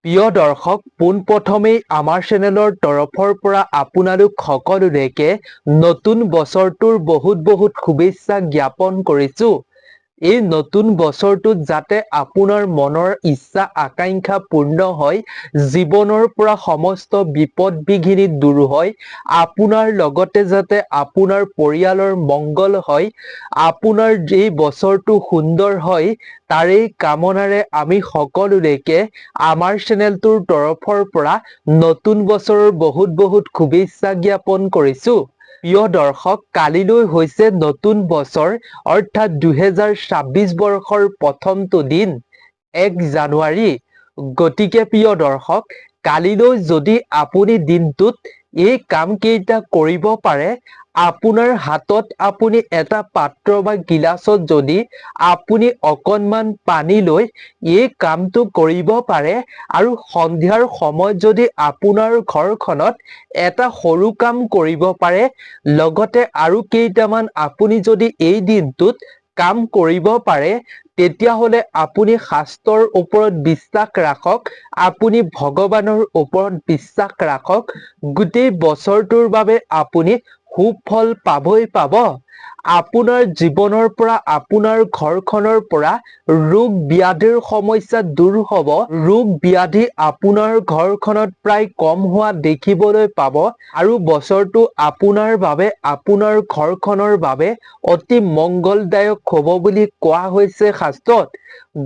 প্ৰিয় দৰ্শক, পোনপ্ৰথমেই আমাৰ চেনেলৰ তৰফৰ পৰা আপোনালোক সকলোলৈকে নতুন বছৰটোৰ বহুত শুভেচ্ছা জ্ঞাপন কৰিছোঁ। এই নতুন বছৰটোত যাতে আপোনাৰ মনৰ ইচ্ছা আকাংক্ষা পূৰ্ণ হয়, জীৱনৰ পৰা সমস্ত বিপদ বিঘিনি দূৰ হয়, আপোনাৰ লগতে যাতে আপোনাৰ পৰিয়ালৰ মংগল হয়, আপোনাৰ এই বছৰটো সুন্দৰ হয়, তাৰেই কামনাৰে আমি সকলোলৈকে আমাৰ চেনেলটোৰ তৰফৰ পৰা নতুন বছৰৰ বহুত শুভেচ্ছা জ্ঞাপন কৰিছোঁ। প্ৰিয় দৰ্শক, কালিলৈ হৈছে নতুন বছৰ অৰ্থাৎ 2026 বৰ্ষৰ প্ৰথমটো দিন 1 জানুৱাৰী। গতিকে প্ৰিয় দৰ্শক, কালিলৈ যদি আপুনি দিনটোত এই কাম কেইটা কৰিব পাৰে, আপোনাৰ হাতত আপুনি এটা পাত্ৰ বা গিলাচত যদি আপুনি অকণমান পানী লৈ এই কামটো কৰিব পাৰে আৰু সন্ধিয়াৰ সময়ত যদি আপোনাৰ ঘৰখনত এটা সৰু কাম কৰিব পাৰে, লগতে আৰু কেইটামান আপুনি যদি এই দিনটোত কাম কৰিব পাৰে, তেতিয়াহ'লে আপুনি শাস্ত্ৰৰ ওপৰত বিশ্বাস ৰাখক, আপুনি ভগৱানৰ ওপৰত বিশ্বাস ৰাখক, গোটেই বছৰটোৰ বাবে আপুনি সুফল পাবই পাব। আপোনাৰ জীৱনৰ পৰা, আপোনাৰ ঘৰখনৰ পৰা ৰোগ ব্যাধিৰ সমস্যা দূৰ হ'ব। ৰোগ ব্যাধি আপোনাৰ ঘৰখনত প্ৰায় কম হোৱা দেখিবলৈ পাব আৰু বছৰটো আপোনাৰ বাবে, আপোনাৰ ঘৰখনৰ বাবে অতি মংগলদায়ক হ'ব বুলি কোৱা হৈছে শাস্ত্ৰত।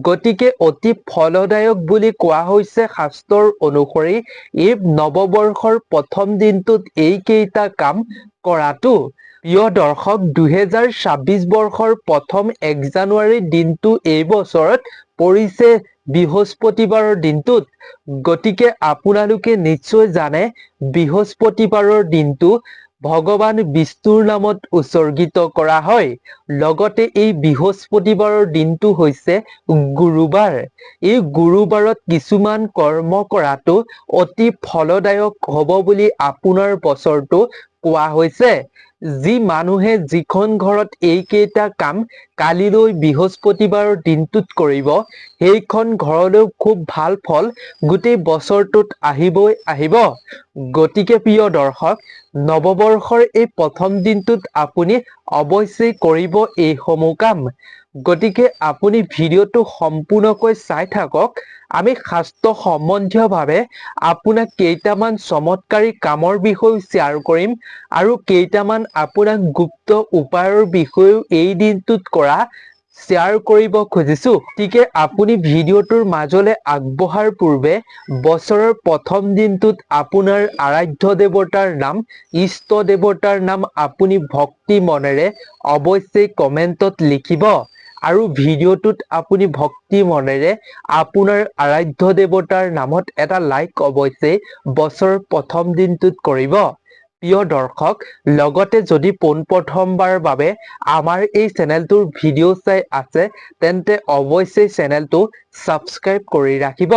গতিকে অতি ফলদায়ক বুলি কোৱা হৈছে শাস্ত্ৰৰ অনুসৰি এই নৱবৰ্ষৰ প্ৰথম দিনটোত এইকেইটা কাম কৰাটো। প্ৰিয় দৰ্শক, 2026 বৰ্ষৰ প্ৰথম 1 জানুৱাৰীৰ দিনটো এই বছৰত পৰিছে বৃহস্পতিবাৰৰ দিনটোত। গতিকে আপোনালোকে নিশ্চয় জানে, বৃহস্পতিবাৰৰ দিনটো ভগৱান বিষ্ণুৰ নামত উৎসৰ্গিত কৰা হয়। লগতে এই বৃহস্পতিবাৰৰ দিনটো হৈছে গুৰুবাৰ। এই গুৰুবাৰত কিছুমান কৰ্ম কৰাটো অতি ফলদায়ক হ'ব বুলি আপোনাৰ বছৰটো কোৱা হৈছে। যি মানুহে যিখন ঘৰত এইকেইটা কাম কালিলৈ বৃহস্পতিবাৰৰ দিনটোত কৰিব, সেইখন ঘৰলৈ খুব ভাল ফল গোটেই বছৰটোত আহিবই আহিব। গতিকে প্ৰিয় দৰ্শক, নৱবৰ্ষৰ এই প্ৰথম দিনটোত আপুনি অৱশ্যেই কৰিব এইসমূহ কাম। গতিকে আপুনি ভিডিঅ'টো সম্পূৰ্ণকৈ চাই থাকক। আমি শাস্ত্ৰ সম্বন্ধীয়ভাৱে আপোনাক কেইটামান চমৎকাৰী কামৰ বিষয়েও শ্বেয়াৰ কৰিম আৰু কেইটামান আপোনাক গুপ্ত উপায়ৰ বিষয়েও এই দিনটোত কৰা শ্বেয়াৰ কৰিব খুজিছোঁ। গতিকে আপুনি ভিডিঅ'টোৰ মাজলৈ আগবঢ়াৰ পূৰ্বে বছৰৰ প্ৰথম দিনটোত আপোনাৰ আৰাধ্য দেৱতাৰ নাম, ইষ্ট দেৱতাৰ নাম আপুনি ভক্তি মনেৰে অৱশ্যেই কমেণ্টত লিখিব আৰু ভিডিঅ'টোত আপুনি ভক্তি মনেৰে আপোনাৰ আৰাধ্য দেৱতাৰ নামত এটা লাইক অৱশ্যেই বছৰৰ প্ৰথম দিনটোত কৰিব। প্ৰিয় দৰ্শক, লগতে যদি পোনপ্ৰথমবাৰৰ বাবে আমাৰ এই চেনেলটোৰ ভিডিঅ' চাই আছে, তেন্তে অৱশ্যেই চেনেলটো ছাবস্ক্ৰাইব কৰি ৰাখিব।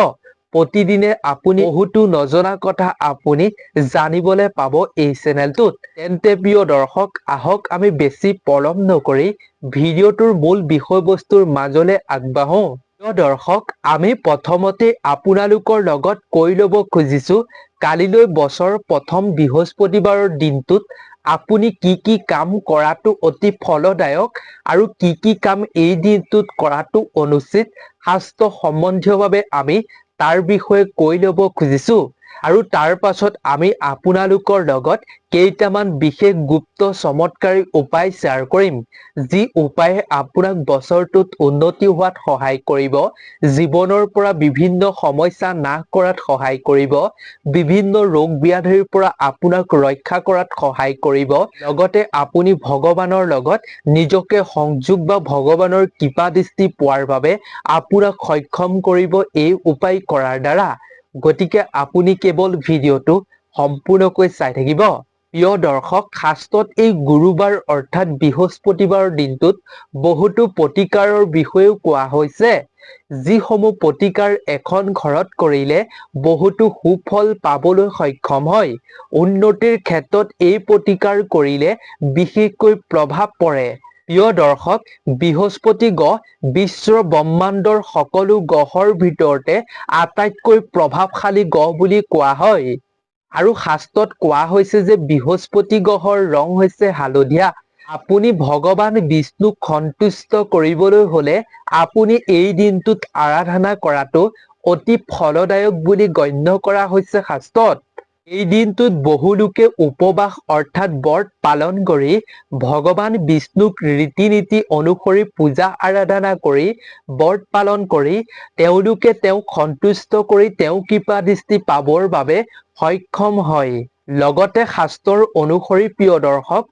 প্ৰতিদিনে আপুনি বহুতো নজনা কথা আপুনি জানিবলৈ পাব এই চেনেলটোত। তেন্তে প্ৰিয় দৰ্শক, আহক আমি বেছি পলম নকৰি ভিডিঅ'টোৰ মূল বিষয়বস্তুৰ মাজলৈ আগবাঢ়ো। প্ৰিয় দৰ্শক, আমি প্ৰথমতে আপোনালোকৰ লগত কৈ ল'ব খুজিছোঁ, কালিলৈ বছৰৰ প্ৰথম বৃহস্পতিবাৰৰ দিনটোত আপুনি কি কাম কৰাটো অতি ফলদায়ক আৰু কি কাম এই দিনটোত কৰাটো অনুচিত, শাস্ত্ৰ সম্বন্ধীয়ভাৱে আমি তাৰ বিষয়ে কৈ ল'ব খুজিছোঁ। আৰু তাৰ পাছত আমি আপোনালোকৰ লগত কেইটামান বিশেষ গুপ্ত চমৎকাৰী উপায় শ্বেয়াৰ কৰিম, যি উপায়ে আপোনাক বছৰটোত উন্নতি হোৱাত সহায় কৰিব, জীৱনৰ পৰা বিভিন্ন সমস্যা নাশ কৰাত সহায় কৰিব, বিভিন্ন ৰোগ ব্যাধিৰ পৰা আপোনাক ৰক্ষা কৰাত সহায় কৰিব, লগতে আপুনি ভগৱানৰ লগত নিজকে সংযোগ বা ভগৱানৰ কৃপা দৃষ্টি পোৱাৰ বাবে আপোনাক সক্ষম কৰিব এই উপায় কৰাৰ দ্বাৰা। গতিকে আপুনি কেৱল ভিডিঅ'টো সম্পূৰ্ণকৈ চাই থাকিব। প্ৰিয় দৰ্শক, শাস্ত্ৰত এই গুৰুবাৰ অৰ্থাৎ বৃহস্পতিবাৰৰ দিনটোত বহুতো প্ৰতিকাৰৰ বিষয়েও কোৱা হৈছে, যিসমূহ প্ৰতিকাৰ এখন ঘৰত কৰিলে বহুতো সুফল পাবলৈ সক্ষম হয়। উন্নতিৰ ক্ষেত্ৰত এই প্ৰতিকাৰ কৰিলে বিশেষকৈ প্ৰভাৱ পৰে। প্ৰিয় দৰ্শক, বৃহস্পতি গ্ৰহ বিশ্বৰ ব্ৰহ্মাণ্ডৰ সকলো গ্ৰহৰ ভিতৰতে আটাইতকৈ প্ৰভাৱশালী গ্ৰহ বুলি কোৱা হয়। আৰু শাস্ত্ৰত কোৱা হৈছে যে বৃহস্পতি গ্ৰহৰ ৰং হৈছে হালধীয়া। আপুনি ভগৱান বিষ্ণুক সন্তুষ্ট কৰিবলৈ হলে আপুনি এই দিনটোত আৰাধনা কৰাটো অতি ফলদায়ক বুলি গণ্য কৰা হৈছে শাস্ত্ৰত। এই দিনটোত বহু লোকে উপবাস অৰ্থাৎ ব্ৰত পালন কৰি ভগৱান বিষ্ণুক ৰীতি-নীতি অনুসৰি পূজা আৰাধনা কৰি ব্ৰত পালন কৰি তেওঁলোকে তেওঁক সন্তুষ্ট কৰি তেওঁ কৃপা দৃষ্টি পাবৰ বাবে সক্ষম হয়। লগতে শাস্ত্ৰৰ অনুসৰি প্ৰিয় দৰ্শক,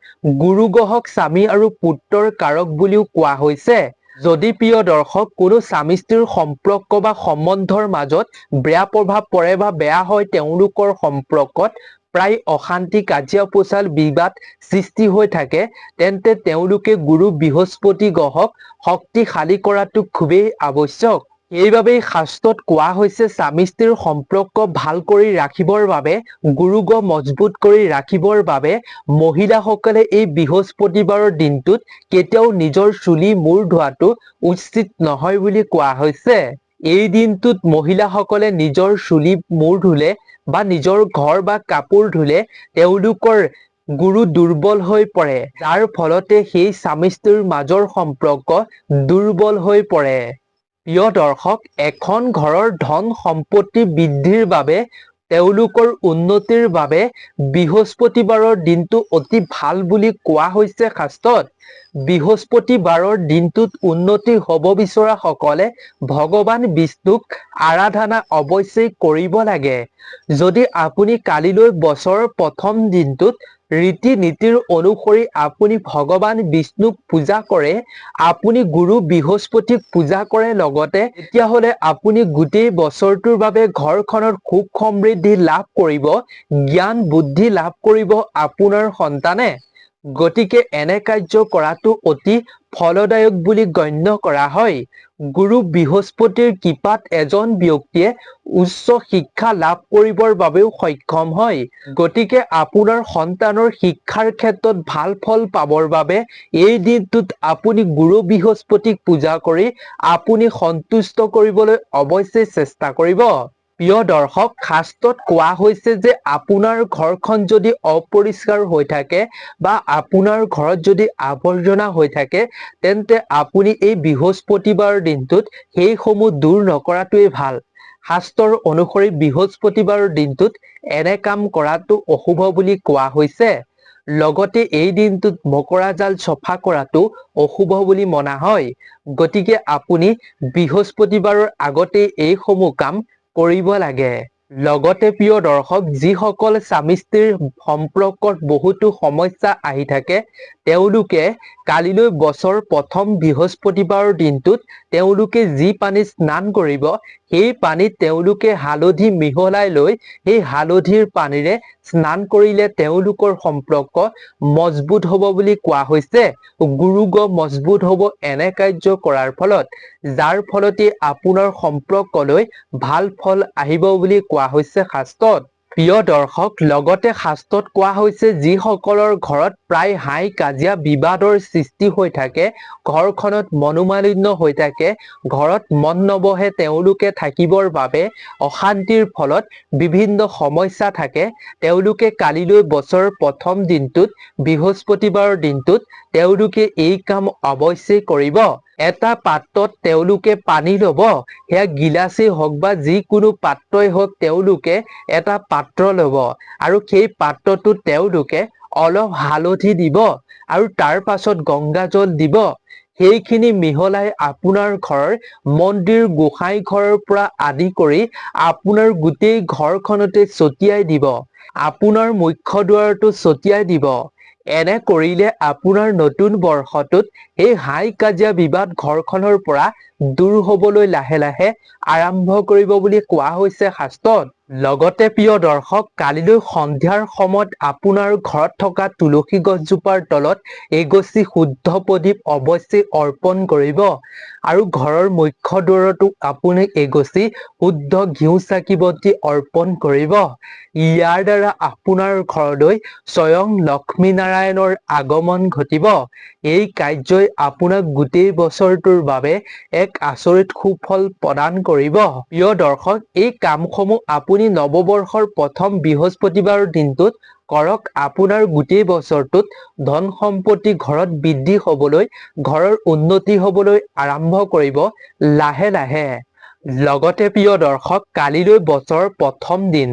গুৰু গ্ৰহক স্বামী আৰু পুত্ৰৰ কাৰক বুলিও কোৱা হৈছে। যদি প্ৰিয় দৰ্শক কোনো স্বামী স্ত্ৰীৰ সম্পৰ্ক বা সম্বন্ধৰ মাজত বেয়া প্ৰভাৱ পৰে বা বেয়া হয়, তেওঁলোকৰ সম্পৰ্কত প্ৰায় অশান্তি, কাজিয়া পেচাল, বিবাদ সৃষ্টি হৈ থাকে, তেন্তে তেওঁলোকে গুৰু বৃহস্পতি গ্ৰহক শক্তিশালী কৰাটো খুবেই আৱশ্যক। সেইবাবেই শাস্ত্ৰত কোৱা হৈছে স্বামী স্ত্ৰীৰ সম্পৰ্ক ভাল কৰি ৰাখিবৰ বাবে, গুৰু গ্ৰহ মজবুত কৰি ৰাখিবৰ বাবে মহিলাসকলে এই বৃহস্পতিবাৰৰ দিনটোত কেতিয়াও নিজৰ চুলি মূৰ ধোৱাটো উচিত নহয় বুলি কোৱা হৈছে। এই দিনটোত মহিলাসকলে নিজৰ চুলি মূৰ ধুলে বা নিজৰ ঘৰ বা কাপোৰ ধুলে তেওঁলোকৰ গুৰু দুৰ্বল হৈ পৰে, যাৰ ফলতে সেই স্বামী স্ত্ৰীৰ মাজৰ সম্পৰ্ক দুৰ্বল হৈ পৰে। প্ৰিয় দৰ্শক, এখন ঘৰৰ ধন সম্পত্তি বৃদ্ধিৰ বাবে, তেওঁলোকৰ উন্নতিৰ বাবে বৃহস্পতিবাৰৰ দিনটো অতি ভাল বুলি কোৱা হৈছে শাস্ত্ৰত। বৃহস্পতিবাৰৰ দিনটোত উন্নতি হ'ব বিচৰা সকলে ভগৱান বিষ্ণুক আৰাধনা অৱশ্যেই কৰিব লাগে। যদি আপুনি কালিলৈ বছৰৰ প্ৰথম দিনটোত ৰীতি-নীতিৰ অনুসৰি আপুনি ভগৱান বিষ্ণুক পূজা কৰে, আপুনি গুৰু বৃহস্পতিক পূজা কৰে লগতে, তেতিয়াহ'লে আপুনি গোটেই বছৰটোৰ বাবে ঘৰখনত সুখ সমৃদ্ধি লাভ কৰিব, জ্ঞান বুদ্ধি লাভ কৰিব আপোনাৰ সন্তানে। গতিকে এনে কাৰ্য কৰাটো অতি ফলদায়ক বুলি গণ্য কৰা হয়। গুৰু বৃহস্পতিৰ কৃপাত এজন ব্যক্তিয়ে উচ্চ শিক্ষা লাভ কৰিবৰ বাবেও সক্ষম হয়। গতিকে আপোনাৰ সন্তানৰ শিক্ষাৰ ক্ষেত্ৰত ভাল ফল পাবৰ বাবে এই দিনটোত আপুনি গুৰু বৃহস্পতিক পূজা কৰি আপুনি সন্তুষ্ট কৰিবলৈ অৱশ্যেই চেষ্টা কৰিব। প্ৰিয় দৰ্শক, শাস্ত্ৰত কোৱা হৈছে যে আপোনাৰ ঘৰখন যদি অপৰিষ্কাৰ হৈ থাকে বা আপোনাৰ ঘৰত যদি আৱৰ্জনা হৈ থাকে, তেন্তে আপুনি এই বৃহস্পতিবাৰৰ দিনটোত সেইসমূহ দূৰ নকৰাটোৱেই ভাল। শাস্ত্ৰৰ অনুসৰি বৃহস্পতিবাৰৰ দিনটোত এনে কাম কৰাটো অশুভ বুলি কোৱা হৈছে। লগতে এই দিনটোত মকৰা জাল চফা কৰাটো অশুভ বুলি মনা হয়। গতিকে আপুনি বৃহস্পতিবাৰৰ আগতেই এইসমূহ কাম কৰিব লাগে। লগতে প্ৰিয় দৰ্শক, যিসকল স্বামী স্ত্ৰীৰ সম্পৰ্কত বহুতো সমস্যা আহি থাকে, তেওঁলোকে কালিলৈ বছৰ প্ৰথম বৃহস্পতিবাৰৰ দিনটোত তেওঁলোকে যি পানীত স্নান কৰিব, সেই পানীত তেওঁলোকে হালধি মিহলাই লৈ সেই হালধিৰ পানীৰে স্নান কৰিলে তেওঁলোকৰ সম্পৰ্ক মজবুত হ'ব বুলি কোৱা হৈছে। গুৰু গ্ৰহ মজবুত হ'ব এনে কাৰ্য কৰাৰ ফলত, যাৰ ফলতে আপোনাৰ সম্পৰ্কলৈ ভাল ফল আহিব বুলি কোৱা হৈছে শাস্ত্ৰত। প্ৰিয় দৰ্শক, লগতে শাস্ত্ৰত কোৱা হৈছে যিসকলৰ ঘৰত প্ৰায় হাই কাজিয়া বিবাদৰ সৃষ্টি হৈ থাকে, ঘৰখনত মনোমালিন্য হৈ থাকে, ঘৰত মন নবহে, তেওঁলোকে থাকিবৰ বাবে অশান্তিৰ ফলত বিভিন্ন সমস্যা থাকে, তেওঁলোকে কালিলৈ বছৰৰ প্ৰথম দিনটোত বৃহস্পতিবাৰৰ দিনটোত তেওঁলোকে এই কাম অৱশ্যেই কৰিব। এটা পাত্ৰত তেওঁলোকে পানী ল'ব, সেয়া গিলাচেই হওক বা যিকোনো পাত্ৰই হওক, তেওঁলোকে এটা পাত্ৰ ল'ব আৰু সেই পাত্ৰটোত তেওঁলোকে অলপ হালধি দিব আৰু তাৰ পাছত গংগা জল দিব। সেইখিনি মিহলাই আপোনাৰ ঘৰৰ মন্দিৰ, গোসাঁই ঘৰৰ পৰা আদি কৰি আপোনাৰ গোটেই ঘৰখনতে ছটিয়াই দিব, আপোনাৰ মুখ্য দুৱাৰতো ছটিয়াই দিব। এনে কৰিলে আপোনাৰ নতুন বৰ্ষটোত এই হাই কাজিয়া বিবাদ ঘৰখনৰ পৰা দূৰ হ'বলৈ লাহে লাহে আৰম্ভ কৰিব বুলি কোৱা হৈছে শাস্ত্ৰত। লগতে প্ৰিয় দৰ্শক, কালিলৈ সন্ধিয়াৰ সময়ত আপোনাৰ ঘৰত থকা তুলসী গছজোপাৰ তলত এগছি শুদ্ধ প্ৰদীপ অৱশ্যেই অৰ্পণ কৰিব আৰু ঘৰৰ মুখ্য দুৱাৰতো আপুনি এগছি শুদ্ধ ঘিউ চাকি বন্তি অৰ্পণ কৰিব। ইয়াৰ দ্বাৰা আপোনাৰ ঘৰলৈ স্বয়ং লক্ষ্মী নাৰায়ণৰ আগমন ঘটিব। এই কাৰ্যই আপোনাক গোটেই বছৰটোৰ বাবে এক আচৰিত সুফল প্ৰদান কৰিব। প্ৰিয় দৰ্শক, এই কামসমূহ আপুনি নৱবৰ্ষৰ প্ৰথম বৃহস্পতিবাৰৰ দিনটোত কৰক। আপোনাৰ গোটেই বছৰটোত ধন সম্পত্তি ঘৰত বৃদ্ধি হ'বলৈ, ঘৰৰ উন্নতি হ'বলৈ আৰম্ভ কৰিব লাহে লাহে। লগতে প্ৰিয় দৰ্শক, কালিলৈ বছৰৰ প্ৰথম দিন,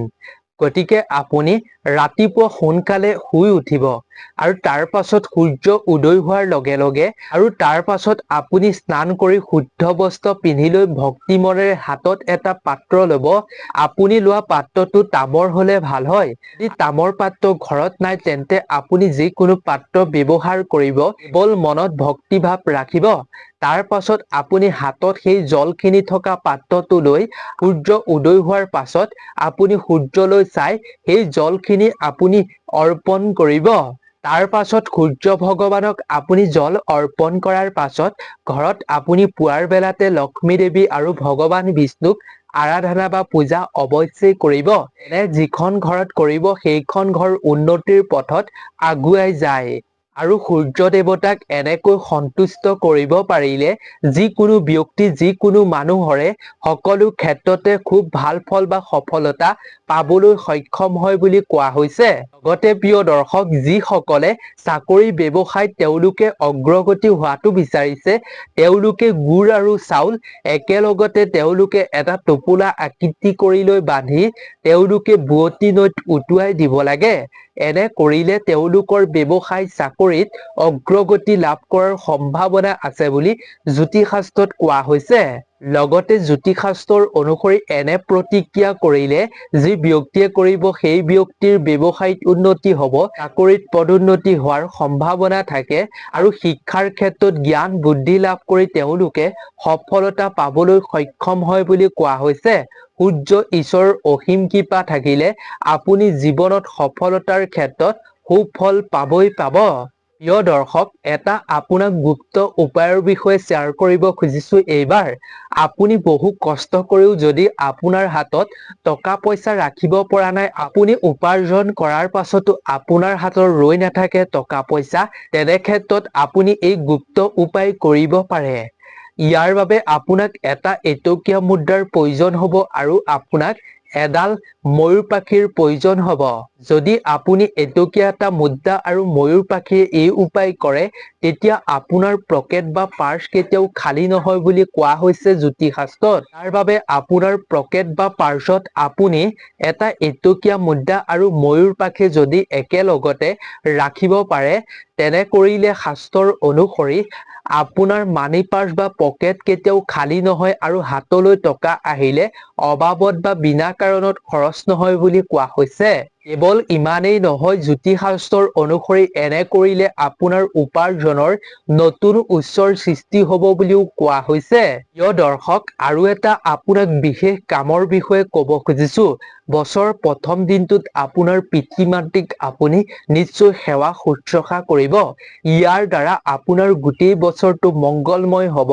গতিকে আপুনি ৰাতিপুৱা সোনকালে শুই উঠিব আৰু তাৰ পাছত সূৰ্য উদয় হোৱাৰ লগে লগে আৰু তাৰ পাছত আপুনি স্নান কৰি শুদ্ধ বস্ত্ৰ পিন্ধি লৈ ভক্তি মনেৰে হাতত এটা পাত্ৰ ল'ব। আপুনি লোৱা পাত্ৰটো তামৰ হ'লে ভাল হয়। যদি তামৰ পাত্ৰ ঘৰত নাই তেন্তে আপুনি যিকোনো পাত্ৰ ব্যৱহাৰ কৰিব। কেৱল মনত ভক্তি ভাৱ ৰাখিব। তাৰ পাছত আপুনি হাতত সেই জলখিনি থকা পাত্ৰটো লৈ সূৰ্য উদয় হোৱাৰ পাছত আপুনি সূৰ্যলৈ চাই সেই জলখিনি আপুনি অৰ্পণ কৰিব। তাৰ পাছত সূৰ্য ভগৱানক আপুনি জল অৰ্পণ কৰাৰ পাছত ঘৰত আপুনি পুৱাৰ বেলাতে লক্ষ্মী দেৱী আৰু ভগৱান বিষ্ণুক আৰাধনা বা পূজা অৱশ্যেই কৰিব। এনে যিখন ঘৰত কৰিব সেইখন ঘৰ উন্নতিৰ পথত আগুৱাই যায়। আৰু সূৰ্য দেৱতাক এনেকৈ সন্তুষ্ট কৰিব পাৰিলে যিকোনো ব্যক্তি, যিকোনো মানুহৰে সকলো ক্ষেত্ৰতে খুব ভাল ফল বা সফলতা পাবলৈ সক্ষম হয় বুলি কোৱা হৈছে। লগতে প্ৰিয় দৰ্শক, যিসকলে চাকৰি ব্যৱসায়ত তেওঁলোকে অগ্ৰগতি হোৱাটো বিচাৰিছে, তেওঁলোকে গুড় আৰু চাউল একেলগতে তেওঁলোকে এটা টোপোলা আকৃতি কৰি লৈ বান্ধি তেওঁলোকে বোৱতী নৈত উটুৱাই দিব লাগে। এনে কৰিলে তেওঁলোকৰ ব্যৱসায় চাকৰিত অগ্ৰগতি লাভ কৰাৰ সম্ভাৱনা আছে বুলি জ্যোতিষ শাস্ত্ৰত কোৱা হৈছে। লগতে জ্যোতিষ শাস্ত্ৰৰ অনুসৰি এনে প্ৰতিক্ৰিয়া কৰিলে যি ব্যক্তিয়ে কৰিব সেই ব্যক্তিৰ ব্যৱসায়িক উন্নতি হ'ব, চাকৰিত পদোন্নতি হোৱাৰ সম্ভাৱনা থাকে আৰু শিক্ষাৰ ক্ষেত্ৰত জ্ঞান বুদ্ধি লাভ কৰি তেওঁলোকে সফলতা পাবলৈ সক্ষম হয় বুলি কোৱা হৈছে। সূৰ্য ঈশ্বৰৰ অসীম কৃপা থাকিলে আপুনি জীৱনত সফলতাৰ ক্ষেত্ৰত সুফল পাবই পাব। প্ৰিয় দৰ্শক, এটা আপোনাক গুপ্ত উপায়ৰ বিষয়ে শ্বেয়াৰ কৰিব খুজিছো এইবাৰ। আপুনি বহু কষ্ট কৰিও যদি আপোনাৰ হাতত টকা পইচা ৰাখিব পৰা নাই, আপুনি উপাৰ্জন কৰাৰ পাছতো আপোনাৰ হাতত ৰৈ নাথাকে টকা পইচা, তেনে ক্ষেত্ৰত আপুনি এই গুপ্ত উপায় কৰিব পাৰে। ইয়াৰ বাবে আপোনাক এটা এটকীয়া মুদ্ৰাৰ প্ৰয়োজন হ'ব আৰু আপোনাক এডাল ময়ূৰ পাখিৰ প্ৰয়োজন হ'ব। যদি আপুনি এটকীয়া এটা মুদ্ৰা আৰু ময়ূৰ পাখিৰে এই উপায় কৰে, তেতিয়া আপোনাৰ পকেট বা পাৰ্চ কেতিয়াও খালী নহয় বুলি কোৱা হৈছে জ্যোতিষ শাস্ত্ৰত। তাৰ বাবে আপোনাৰ পকেট বা পাৰ্চত আপুনি এটা এটকীয়া মুদ্ৰা আৰু ময়ূৰ পাখি যদি একেলগতে ৰাখিব পাৰে, তেনে কৰিলে শাস্ত্ৰৰ অনুসৰি আপোনাৰ মানি পাৰ্চ বা পকেট কেতিয়াও খালী নহয় আৰু হাতলৈ টকা আহিলে অবাবত বা বিনা কাৰণত খৰচ নহয় বুলি কোৱা হৈছে। কেৱল ইমানেই নহয়, জ্যোতিষ শাস্ত্ৰৰ অনুসৰি এনে কৰিলে আপোনাৰ উপাৰ্জনৰ নতুন উৎসৰ সৃষ্টি হ'ব বুলিও কোৱা হৈছে। প্ৰিয় দৰ্শক, আৰু এটা আপোনাক বিশেষ কামৰ বিষয়ে ক'ব খুজিছো। বছৰৰ প্ৰথম দিনটোত আপোনাৰ পিতৃ মাতৃক আপুনি নিশ্চয় সেৱা শুশ্ৰূষা কৰিব। ইয়াৰ দ্বাৰা আপোনাৰ গোটেই বছৰটো মংগলময় হ'ব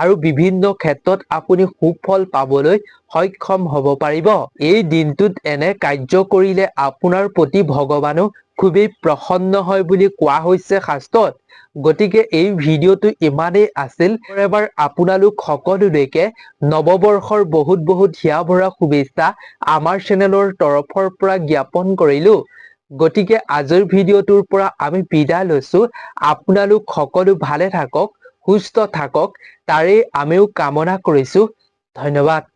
আৰু বিভিন্ন ক্ষেত্ৰত আপুনি সুফল পাবলৈ সক্ষম হ'ব পাৰিব। এই দিনটোত এনে কাৰ্য কৰিলে আপোনাৰ প্ৰতি ভগৱানো খুবেই প্ৰসন্ন হয় বুলি কোৱা হৈছে শাস্ত্ৰত। গতিকে এই ভিডিঅ'টো ইমানেই আছিল। এবাৰ আপোনালোক সকলোলৈকে নৱবৰ্ষৰ বহুত বহুত হিয়া ভৰা শুভেচ্ছা আমাৰ চেনেলৰ তৰফৰ পৰা জ্ঞাপন কৰিলো। গতিকে আজিৰ ভিডিঅ'টোৰ পৰা আমি বিদায় লৈছো। আপোনালোক সকলো ভালে থাকক, সুস্থ থাকক, তাৰেই আমিও কামনা কৰিছো। ধন্যবাদ।